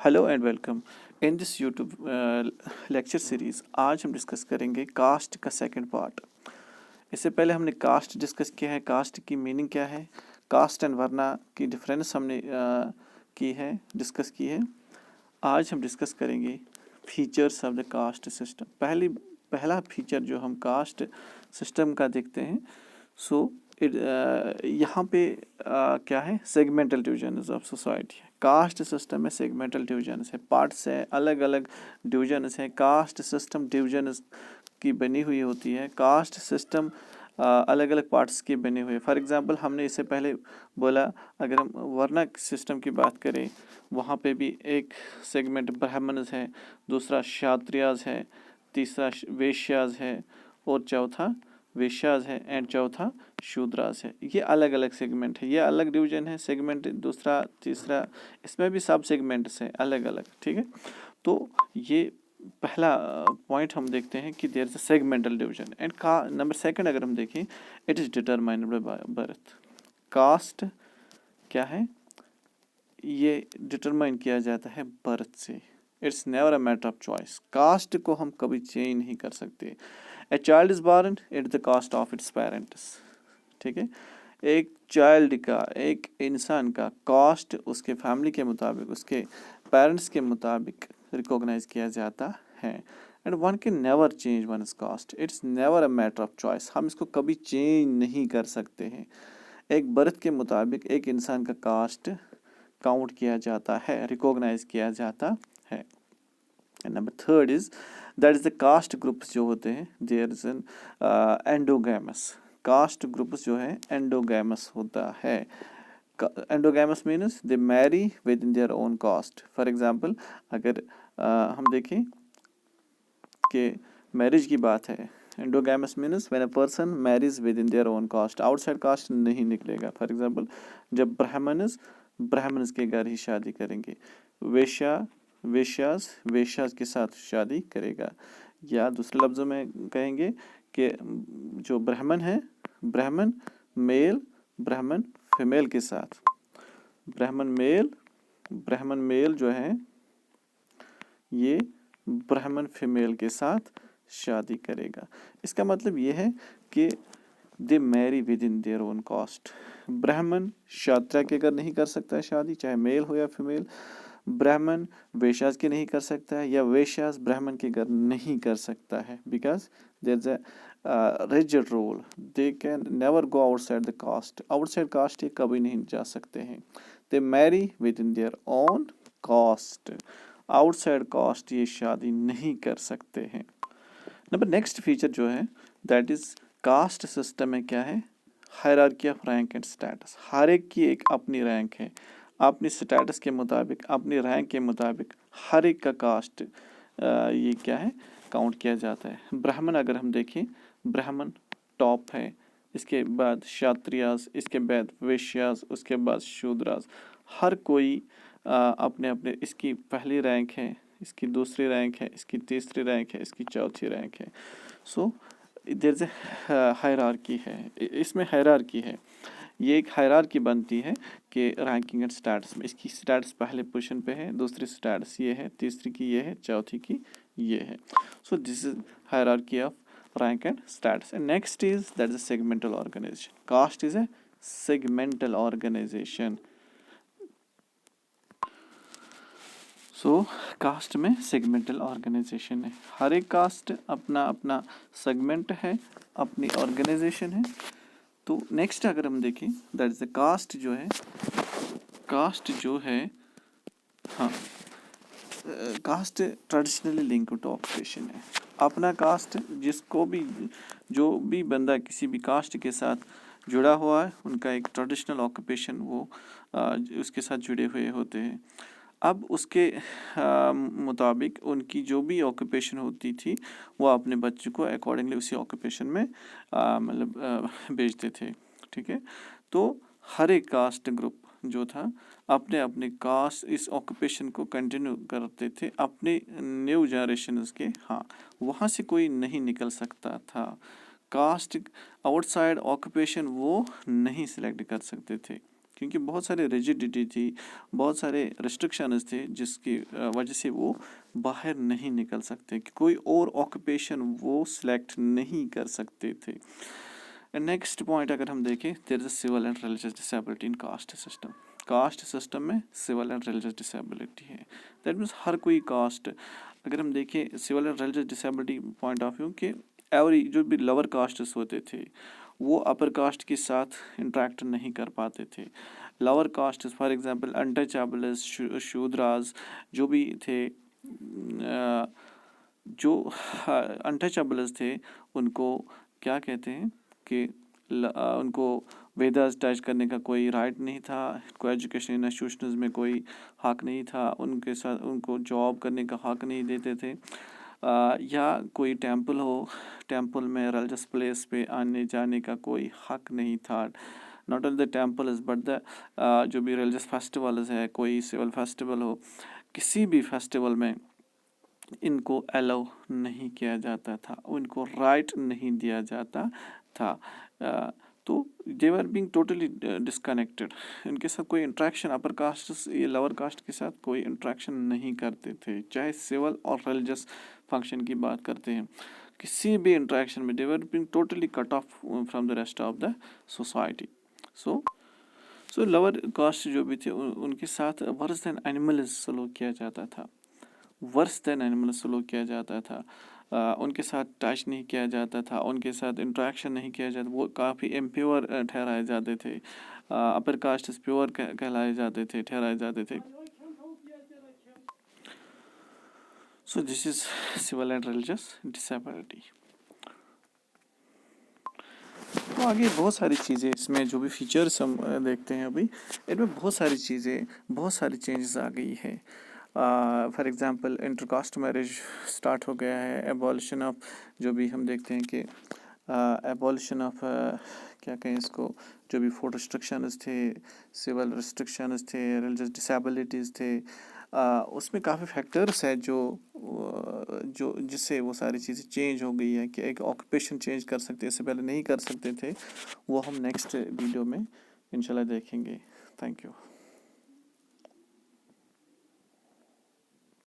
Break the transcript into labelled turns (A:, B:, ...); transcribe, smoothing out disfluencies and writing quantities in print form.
A: Hello and welcome in this YouTube lecture series. आज हम discuss करेंगे कास्ट का सेकंड पार्ट। इससे पहले हमने कास्ट डिस्कस किया है, कास्ट की मीनिंग क्या है, कास्ट एंड वर्ना की डिफरेंस हमने डिस्कस की है। आज हम डिस्कस करेंगे features of the caste system. पहला फीचर जो हम कास्ट सिस्टम का देखते हैं, सो यहाँ पे क्या है, सेगमेंटल डिविजन ऑफ सोसाइटी है। कास्ट सिस्टम में सेगमेंटल डिविजन है, पार्ट्स है, अलग अलग डिविजन है। कास्ट सिस्टम डिविजन की बनी हुई होती है। कास्ट सिस्टम अलग अलग पार्ट्स की बने हुए। फॉर एग्जांपल हमने इससे पहले बोला, अगर हम वर्ण सिस्टम की बात करें, वहाँ पे भी एक सेगमेंट ब्राह्मण्स है, दूसरा क्षत्रियास है, तीसरा वैश्यास है, और चौथा वैश्यास है, एंड चौथा शूद्रास है। ये अलग अलग सेगमेंट है, ये अलग डिवीजन है। सेगमेंट दूसरा तीसरा, इसमें भी सब सेगमेंट्स हैं अलग अलग, ठीक है। तो ये पहला पॉइंट हम देखते हैं कि there is a segmental division. And का नंबर सेकंड अगर हम देखें, it is determined by birth. Caste क्या है, ये डिटरमाइन किया जाता है बर्थ से। It's never a matter of choice. Caste को हम कभी चेंज नहीं कर सकते। A child is born at the caste of its parents, ठीक है। एक चाइल्ड का, एक इंसान का कास्ट उसके फैमिली के मुताबिक, उसके पेरेंट्स के मुताबिक रिकॉग्नाइज किया जाता है। And one can never change one is caste. It's never a matter of choice. हम इसको कभी चेंज नहीं कर सकते हैं। एक बर्थ के मुताबिक एक इंसान का कास्ट काउंट किया जाता है, रिकॉग्नाइज किया जाता है। Number third is that is the caste groups जो होते हैं, there is an endogamous. Caste groups जो है एंडोगैमस होता है। Endogamous means they marry within their own caste. For example अगर हम देखें कि मैरिज की बात है, endogamous means when a person marriage within their own caste, outside caste नहीं निकलेगा। फॉर एग्जांपल जब ब्राह्मण्स के घर ही शादी करेंगे, वेश्यास के साथ शादी करेगा। या दूसरे लफ्ज़ों में कहेंगे कि जो ब्राह्मण है, ब्राह्मण ब्राह्मण फीमेल के साथ, ब्राह्मण मेल जो है ये ब्राह्मण फीमेल के साथ शादी करेगा। इसका मतलब ये है कि they marry within their own caste. Brahmin Kshatriya के घर नहीं कर सकता है शादी, चाहे मेल हो या फीमेल। ब्राह्मण वैश्यास के नहीं कर सकता है, या वैश्यास ब्राह्मण के घर नहीं कर सकता है, because there is a rigid rule. They can never go outside the caste. Outside caste ये कभी नहीं जा सकते हैं। They marry within their own caste. Outside caste ये शादी नहीं कर सकते हैं। नंबर नेक्स्ट फीचर जो है, दैट इज कास्ट सिस्टम में क्या है, hierarchy of rank and status. हर एक की एक अपनी रैंक है, अपनी स्टेटस के मुताबिक, अपनी रैंक के मुताबिक हर एक का कास्ट ये क्या है, काउंट किया जाता है। ब्राह्मण अगर हम देखें, ब्राह्मण टॉप है, इसके बाद क्षत्रियास, इसके बाद वैश्यास, उसके बाद शूद्रास। हर कोई अपने अपने, इसकी पहली रैंक है, इसकी दूसरी रैंक है, इसकी तीसरी रैंक है, इसकी चौथी रैंक है। So there is a hierarchy है, इसमें हायरार्की है। ये एक हायरार्की बनती है कि रैंकिंग एंड स्टेटस में इसकी स्टेटस पहले पोजीशन पे है, दूसरी स्टेटस ये है, तीसरी की ये है, चौथी की ये है। सो this is hierarchy of rank and status. And next is that is a segmental organization. Caste is a segmental organization. So caste में सेगमेंटल ऑर्गेनाइजेशन है। हर एक कास्ट अपना अपना सेगमेंट है, अपनी ऑर्गेनाइजेशन है। तो नेक्स्ट अगर हम देखें, दैट इज द कास्ट जो है, कास्ट जो है, हाँ, caste traditionally link to occupation है। अपना कास्ट, जिसको भी, जो भी बंदा किसी भी कास्ट के साथ जुड़ा हुआ है, उनका एक ट्रेडिशनल ऑक्यूपेशन वो उसके साथ जुड़े हुए होते हैं। अब उसके मुताबिक उनकी जो भी ऑक्यूपेशन होती थी, वो अपने बच्चों को अकॉर्डिंगली उसी ऑक्यूपेशन में मतलब भेजते थे, ठीक है। तो हर एक कास्ट ग्रुप जो था अपने अपने कास्ट इस ऑक्यूपेशन को कंटिन्यू करते थे अपने न्यू जनरेशन के, हाँ, वहाँ से कोई नहीं निकल सकता था। कास्ट आउटसाइड ऑक्यूपेशन वो नहीं सिलेक्ट कर सकते थे, क्योंकि बहुत सारे रिजिडिटी थी, बहुत सारे रिस्ट्रिक्शंस थे जिसकी वजह से वो बाहर नहीं निकल सकते, कि कोई और ऑक्यूपेशन वो सिलेक्ट नहीं कर सकते थे। नेक्स्ट पॉइंट अगर हम देखें, there is a civil and religious disability in caste system. Caste system में सिविल एंड रिलीजियस डिसेबिलिटी है। दैट मीन्स हर कोई कास्ट, अगर हम देखें civil and religious disability point of view कि एवरी जो भी लोअर कास्ट्स होते थे वो अपर कास्ट के साथ इंटरेक्ट नहीं कर पाते थे। Lower caste for example untouchables, Shudras जो भी थे, जो अनटचेबल्स थे उनको क्या कहते हैं कि उनको वेदास टच करने का कोई राइट नहीं था, कोई एजुकेशन इंस्टीट्यूशंस में कोई हक नहीं था, उनके साथ उनको जॉब करने का हक नहीं देते थे, या कोई टेंपल हो, टेंपल में रिलीजियस प्लेस पे आने जाने का कोई हक नहीं था। Not only the temples but the जो भी रिलीजियस फेस्टिवल्स है, कोई सिविल फेस्टिवल हो, किसी भी फेस्टिवल में इनको अलाउ नहीं किया जाता था, उनको राइट नहीं दिया जाता था। तो दे वर बीइंग टोटली डिस्कनेक्टेड, इनके साथ कोई इंट्रैक्शन, अपर कास्ट या लोअर कास्ट के साथ कोई इंट्रैक्शन नहीं करते थे। चाहे सिविल और रिलीजियस फंक्शन की बात करते हैं, किसी भी इंट्रैक्शन में they were being totally cut off from the rest of the society. So lower caste जो भी थे उनके साथ वर्स देन एनिमल सलूक किया जाता था, वर्स देन एनिमल सलूक किया जाता था। उनके साथ टच नहीं किया जाता था, उनके साथ इंट्रैक्शन नहीं किया जाता, वो काफ़ी इम्प्योर ठहराए जाते थे। अपर कास्ट प्योर कहलाए जाते थे, ठहराए जाते थे। So this is civil and religious disability. तो आगे बहुत सारी चीज़ें इसमें जो भी फीचर्स हम देखते हैं अभी, इनमें बहुत सारी चीज़ें, बहुत सारी चेंजेस आ गई है। For example intercaste marriage start हो गया है, एबॉलिशन ऑफ, जो भी हम देखते हैं कि एबॉलिशन ऑफ क्या कहें इसको, जो भी फूड रिस्ट्रिक्शंस थे, सिविल रिस्ट्रिक्शंस थे, रिलीजियस डिसेबिलिटीज़ थे, उसमें काफ़ी फैक्टर्स है जो जिससे वो सारी चीज़ें चेंज हो गई है, कि एक ऑक्यूपेशन चेंज कर सकते, इससे पहले नहीं कर सकते थे। वो हम नेक्स्ट वीडियो में इंशाल्लाह देखेंगे। Thank you.